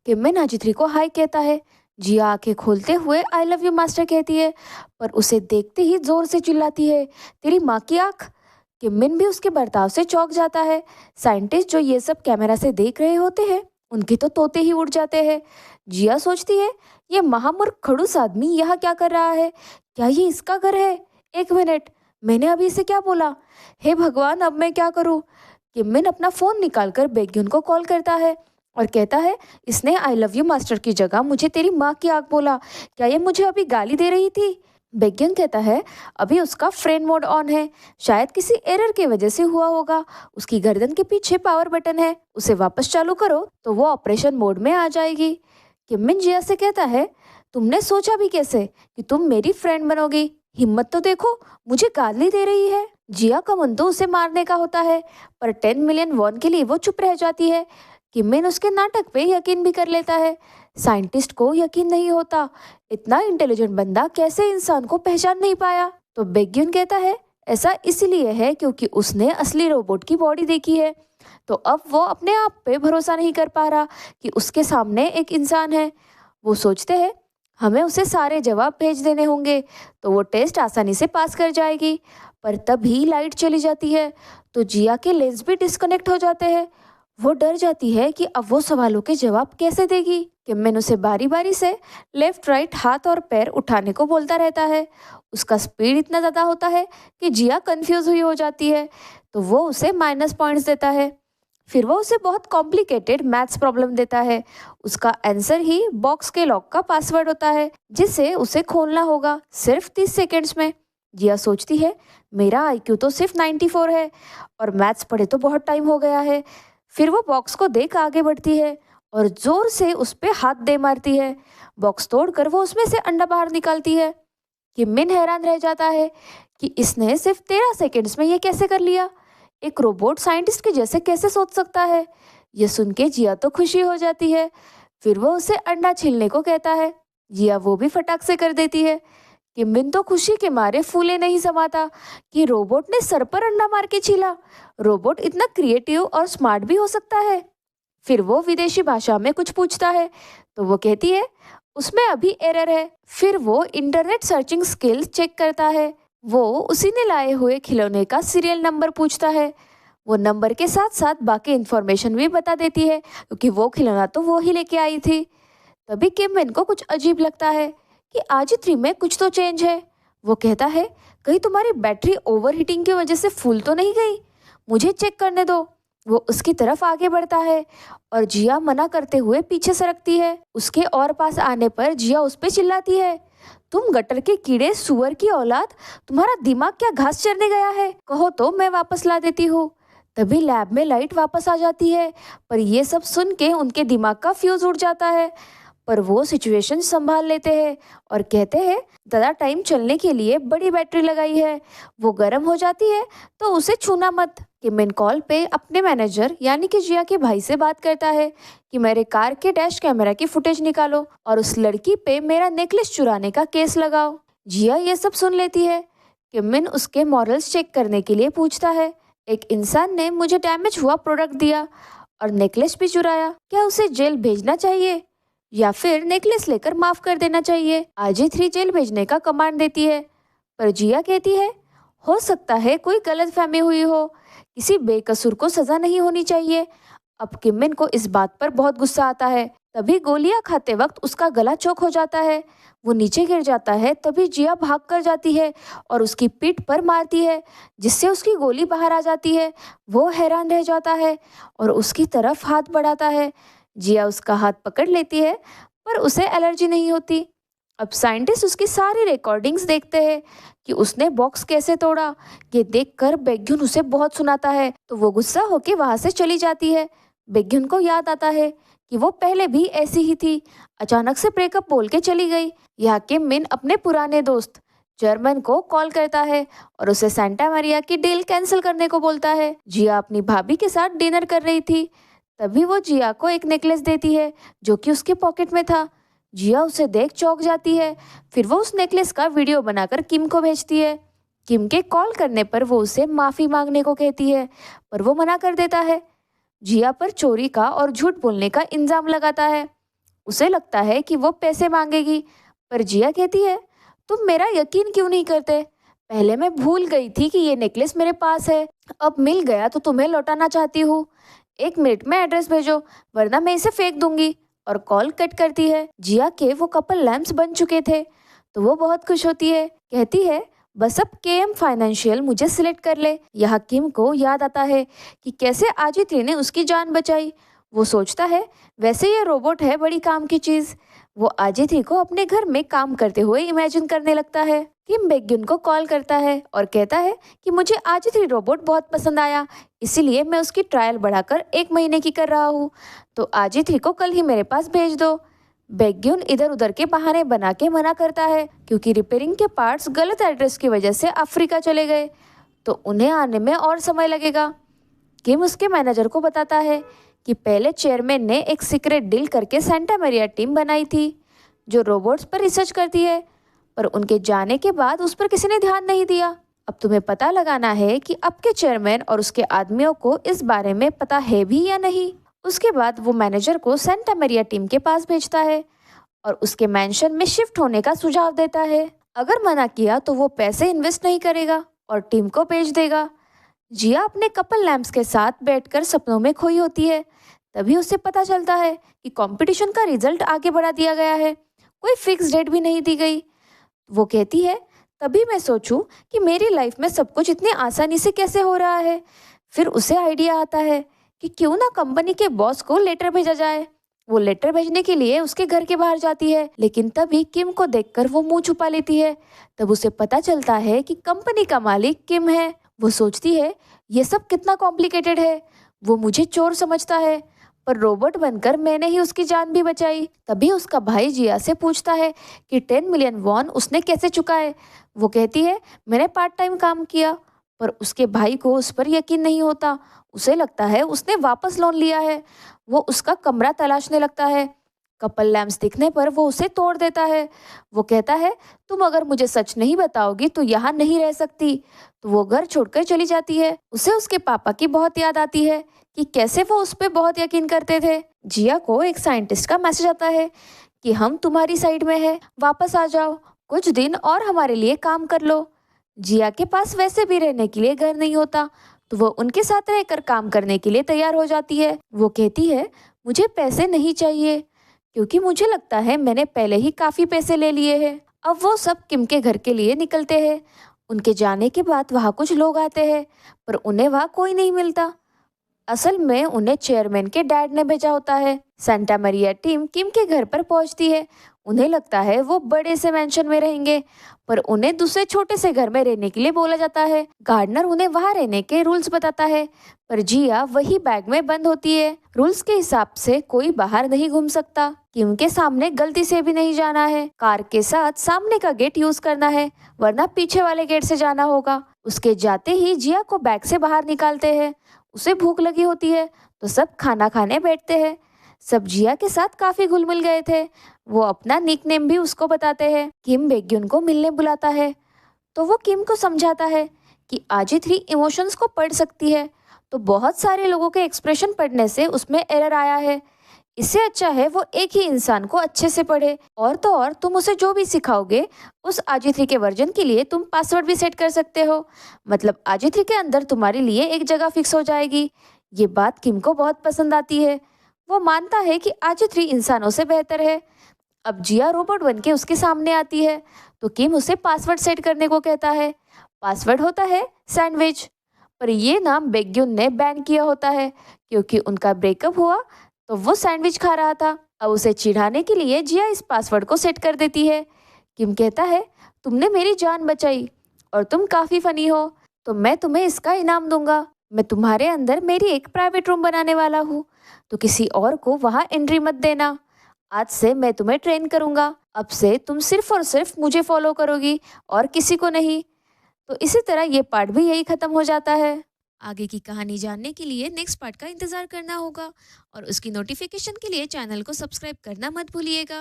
किमिन अजित्री को हाय कहता है। जिया आंखें खोलते हुए आई लव यू मास्टर कहती है, पर उसे देखते ही जोर से चिल्लाती है, तेरी माँ की आंख। किमिन भी उसके बर्ताव से चौंक जाता है। साइंटिस्ट जो ये सब कैमरा से देख रहे होते हैं, उनके तो तोते ही उड़ जाते हैं। जिया सोचती है, ये महामूर्ख खड़ूस आदमी यहाँ क्या कर रहा है? क्या ये इसका घर है? एक मिनट, मैंने अभी इसे क्या बोला? हे भगवान, अब मैं क्या करूँ? किमिन अपना फोन निकालकर बेग्युन को कॉल करता है और कहता है, इसने आई लव यू मास्टर की जगह मुझे तेरी माँ की आंख बोला। क्या ये मुझे अभी गाली दे रही थी? बेग्युन कहता है, अभी उसका फ्रेंड मोड ऑन है, शायद किसी एरर की वजह से हुआ होगा। उसकी गर्दन के पीछे पावर बटन है, उसे वापस चालू करो तो वो ऑपरेशन मोड में आ जाएगी। किमिन जिया से कहता है, तुमने सोचा भी कैसे कि तुम मेरी फ्रेंड बनोगी? हिम्मत तो देखो, मुझे गाली दे रही है। जिया का मन तो उसे मारने का होता है, पर 10 मिलियन वॉन के लिए वो चुप रह जाती है। किमिन उसके नाटक पे यकीन भी कर लेता है। साइंटिस्ट को यकीन नहीं होता, इतना इंटेलिजेंट बंदा कैसे इंसान को पहचान नहीं पाया? तो बेग्युन कहता है, ऐसा इसलिए है क्योंकि उसने असली रोबोट की बॉडी देखी है। तो अब वो अपने आप पे भरोसा नहीं कर पा रहा कि उसके सामने एक इंसान है। वो सोचते हैं, हमें उसे सारे जवाब भेज देने होंगे तो वो टेस्ट आसानी से पास कर जाएगी। पर तभी लाइट चली जाती है तो जिया के लेंस भी डिस्कनेक्ट हो जाते हैं। वो डर जाती है कि अब वो सवालों के जवाब कैसे देगी। किमिन उसे बारी बारी से लेफ्ट राइट हाथ और पैर उठाने को बोलता रहता है। उसका स्पीड इतना ज़्यादा होता है कि जिया कंफ्यूज हुई हो जाती है, तो वो उसे माइनस पॉइंट्स देता है। फिर वो उसे बहुत कॉम्प्लिकेटेड मैथ्स प्रॉब्लम देता है। उसका आंसर ही बॉक्स के लॉक का पासवर्ड होता है, जिसे उसे खोलना होगा सिर्फ 30 सेकेंड्स में। जिया सोचती है, मेरा आईक्यू तो सिर्फ 94 है और मैथ्स पढ़े तो बहुत टाइम हो गया है। फिर वो बॉक्स को देख आगे बढ़ती है और जोर से उस पे हाथ दे मारती है। बॉक्स तोड़कर वो उसमें से अंडा बाहर निकालती है। किमिन हैरान रह जाता है कि इसने सिर्फ 13 सेकेंड्स में ये कैसे कर लिया। एक रोबोट साइंटिस्ट के जैसे कैसे सोच सकता है? ये सुन के जिया तो खुशी हो जाती है। फिर वो उसे अंडा छीलने को कहता है। जिया वो भी फटाक से कर देती है। किमिन तो खुशी के मारे फूले नहीं समाता कि रोबोट ने सर पर अंडा मार के छीला। रोबोट इतना क्रिएटिव और स्मार्ट भी हो सकता है। फिर वो विदेशी भाषा में कुछ पूछता है तो वो कहती है, उसमें अभी एरर है। फिर वो इंटरनेट सर्चिंग स्किल्स चेक करता है। वो उसी ने लाए हुए खिलौने का सीरियल नंबर पूछता है। वो नंबर के साथ साथ बाकी इंफॉर्मेशन भी बता देती है, क्योंकि वो खिलौना तो वो ही लेके आई थी। तभी किमिन को कुछ अजीब लगता है कि आजित्री में कुछ तो चेंज है। वो कहता है, कहीं तुम्हारी बैटरी ओवरहीटिंग की वजह से फूल तो नहीं गई? मुझे चेक करने दो। वो उसकी तरफ आगे बढ़ता है और जिया मना करते हुए पीछे सरकती है। उसके और पास आने पर जिया उस पे चिल्लाती है, तुम गटर के कीड़े, सुअर की औलाद, तुम्हारा दिमाग क्या घास चरने गया है? कहो तो मैं वापस ला देती हूँ। तभी लैब में लाइट वापस आ जाती है, पर ये सब सुन के उनके दिमाग का फ्यूज उड़ जाता है। पर वो सिचुएशन संभाल लेते हैं और कहते हैं, ज़्यादा टाइम चलने के लिए बड़ी बैटरी लगाई है, वो गर्म हो जाती है तो उसे छूना मत। किमिन कॉल पे अपने मैनेजर यानी कि जिया के भाई से बात करता है कि मेरे कार के डैश कैमरा की फुटेज निकालो और उस लड़की पे मेरा नेकलेस चुराने का केस लगाओ। जिया ये सब सुन लेती है। किमिन उसके मॉरल्स चेक करने के लिए पूछता है, एक इंसान ने मुझे डैमेज हुआ प्रोडक्ट दिया और नेकलेस भी चुराया, क्या उसे जेल भेजना चाहिए या फिर नेकलेस लेकर माफ कर देना चाहिए? आजित्री जेल भेजने का कमांड देती है, पर जिया कहती है, हो सकता है कोई गलतफहमी हुई हो, किसी बेकसूर को सजा नहीं होनी चाहिए। अब किमिन को इस बात पर बहुत गुस्सा आता है। तभी गोलियां खाते वक्त उसका गला चौक हो जाता है, वो नीचे गिर जाता है। तभी जिया भाग कर जाती है और उसकी पीठ पर मारती है, जिससे उसकी गोली बाहर आ जाती है। वो हैरान रह जाता है और उसकी तरफ हाथ बढ़ाता है। जिया उसका हाथ पकड़ लेती है, पर उसे एलर्जी नहीं होती। अब साइंटिस्ट उसकी सारी रिकॉर्डिंग्स देखते हैं कि उसने बॉक्स कैसे तोड़ा। ये देखकर बेग्युन उसे बहुत सुनाता है, तो वो गुस्सा होकर वहां से चली जाती है। बेग्युन को याद आता है कि वो पहले भी ऐसी ही थी, अचानक से ब्रेकअप बोल के चली गई। यहाँ किमिन अपने पुराने दोस्त जर्मन को कॉल करता है और उसे सेंटा मारिया की डील कैंसिल करने को बोलता है। जिया अपनी भाभी के साथ डिनर कर रही थी, तभी वो जिया को एक नेकलेस देती है जो कि उसके पॉकेट में था। जिया उसे देख चौंक जाती है। फिर वो उस नेकलेस का वीडियो बनाकर किम को भेजती है। किम के कॉल करने पर वो उसे माफ़ी मांगने को कहती है, पर वो मना कर देता है। जिया पर चोरी का और झूठ बोलने का इल्जाम लगाता है। उसे लगता है कि वो पैसे मांगेगी, पर जिया कहती है, तुम मेरा यकीन क्यों नहीं करते? पहले मैं भूल गई थी कि ये नेकलेस मेरे पास है, अब मिल गया तो तुम्हें लौटाना चाहती हूँ। 1 मिनट में एड्रेस भेजो, वरना मैं इसे फेंक दूंगी। और कॉल कट करती है। जिया के वो कपल लैंप्स बन चुके थे, तो वो बहुत खुश होती है। कहती है, बस अब केएम फाइनेंशियल मुझे सिलेक्ट कर ले। यहाँ किम को याद आता है कि कैसे आजित्री ने उसकी जान बचाई। वो सोचता है, वैसे ये रोबोट है बड़ी काम की चीज। वो आजित्री को अपने घर में काम करते हुए इमेजिन करने लगता है। किम बेग्युन को कॉल करता है और कहता है कि मुझे आजित्री रोबोट बहुत पसंद आया, इसीलिए मैं उसकी ट्रायल बढ़ाकर 1 महीने की कर रहा हूँ, तो आजित्री को कल ही मेरे पास भेज दो। बेग्युन इधर उधर के बहाने बना के मना करता है, क्योंकि रिपेयरिंग के पार्ट्स गलत एड्रेस की वजह से अफ्रीका चले गए, तो उन्हें आने में और समय लगेगा। किम उसके मैनेजर को बताता है कि पहले चेयरमैन ने एक सीक्रेट डील करके सेंटा मैरिया टीम बनाई थी जो रोबोट्स पर रिसर्च करती है, पर उनके जाने के बाद उस पर किसी ने ध्यान नहीं दिया। अब तुम्हें पता लगाना है कि अब के चेयरमैन और उसके आदमियों को इस बारे में पता है भी या नहीं। उसके बाद वो मैनेजर को सेंटा मैरिया टीम के पास भेजता है और उसके मैंशन में शिफ्ट होने का सुझाव देता है। अगर मना किया तो वो पैसे इन्वेस्ट नहीं करेगा और टीम को भेज देगा। जिया अपने कपल लैंप्स के साथ बैठकर सपनों में खोई होती है। तभी उसे पता चलता है कि कंपटीशन का रिजल्ट आगे बढ़ा दिया गया है, कोई फिक्स डेट भी नहीं दी गई। वो कहती है, तभी मैं सोचूं कि मेरी लाइफ में सब कुछ इतनी आसानी से कैसे हो रहा है। फिर उसे आइडिया आता है कि क्यों ना कंपनी के बॉस को लेटर भेजा जाए। वो लेटर भेजने के लिए उसके घर के बाहर जाती है, लेकिन तभी किम को देखकर वो मुंह छुपा लेती है। तब उसे पता चलता है कि कंपनी का मालिक किम है। वो सोचती है, ये सब कितना कॉम्प्लिकेटेड है। वो मुझे चोर समझता है, पर रोबोट बनकर मैंने ही उसकी जान भी बचाई। तभी उसका भाई जिया से पूछता है कि 10 मिलियन वॉन उसने कैसे चुकाए। वो कहती है, मैंने पार्ट टाइम काम किया, पर उसके भाई को उस पर यकीन नहीं होता। उसे लगता है उसने वापस लोन लिया है। वो उसका कमरा तलाशने लगता है। कपल लैम्प्स दिखने पर वो उसे तोड़ देता है। वो कहता है, तुम अगर मुझे सच नहीं बताओगी तो यहाँ नहीं रह सकती। तो वो घर छोड़कर चली जाती है। उसे उसके पापा की बहुत याद आती है कि कैसे वो उस पर बहुत यकीन करते थे। जिया को एक साइंटिस्ट का मैसेज आता है कि हम तुम्हारी साइड में है, वापस आ जाओ, कुछ दिन और हमारे लिए काम कर लो। जिया के पास वैसे भी रहने के लिए घर नहीं होता, तो वो उनके साथ रहकर काम करने के लिए तैयार हो जाती है। वो कहती है, मुझे पैसे नहीं चाहिए, क्योंकि मुझे लगता है मैंने पहले ही काफ़ी पैसे ले लिए हैं। अब वो सब किम के घर के लिए निकलते हैं। उनके जाने के बाद वहाँ कुछ लोग आते हैं, पर उन्हें वहाँ कोई नहीं मिलता। असल में उन्हें चेयरमैन के डैड ने भेजा होता है। सेंटा मरिया टीम किम के घर पर पहुंचती है। उन्हें लगता है वो बड़े से मेंशन में रहेंगे, पर उन्हें दूसरे छोटे से घर में रहने के लिए बोला जाता है। गार्डनर उन्हें वहां रहने के रूल्स बताता है, पर जिया वही बैग में बंद होती है। रूल्स के हिसाब से कोई बाहर नहीं घूम सकता। किम के सामने गलती से भी नहीं जाना है। कार के साथ सामने का गेट यूज करना है, वरना पीछे वाले गेट से जाना होगा। उसके जाते ही जिया को बैग से बाहर निकालते हैं। उसे भूख लगी होती है, तो सब खाना खाने बैठते हैं। सब जिया के साथ काफी घुल मिल गए थे। वो अपना निकनेम भी उसको बताते हैं। किम बेग्युन को मिलने बुलाता है, तो वो किम को समझाता है कि आजित्री इमोशंस को पढ़ सकती है, तो बहुत सारे लोगों के एक्सप्रेशन पढ़ने से उसमें एरर आया है। इससे अच्छा है वो एक ही इंसान को अच्छे से पढ़े। और तो और तुम उसे जो भी सिखाओगे, उस आजित्री के वर्जन के लिए तुम पासवर्ड भी सेट कर सकते हो। मतलब आजित्री के अंदर तुम्हारे लिए एक जगह फिक्स हो जाएगी। ये बात किम को बहुत पसंद आती है। वो मानता है कि आजित्री इंसानों से बेहतर है। अब जिया रोबोट बन के उसके सामने आती है, तो किम उसे पासवर्ड सेट करने को कहता है। पासवर्ड होता है सैंडविच, पर ये नाम बेग्युन ने बैन किया होता है, क्योंकि उनका ब्रेकअप हुआ तो वो सैंडविच खा रहा था। अब उसे चिढ़ाने के लिए जिया इस पासवर्ड को सेट कर देती है। किम कहता है, तुमने मेरी जान बचाई और तुम काफ़ी फनी हो, तो मैं तुम्हें इसका इनाम दूंगा। मैं तुम्हारे अंदर मेरी एक प्राइवेट रूम बनाने वाला हूँ, तो किसी और को वहाँ एंट्री मत देना। आज से मैं तुम्हें ट्रेन करूँगा। अब से तुम सिर्फ और सिर्फ मुझे फॉलो करोगी और किसी को नहीं। तो इसी तरह ये पार्ट भी यही ख़त्म हो जाता है। आगे की कहानी जानने के लिए नेक्स्ट पार्ट का इंतज़ार करना होगा और उसकी नोटिफिकेशन के लिए चैनल को सब्सक्राइब करना मत भूलिएगा।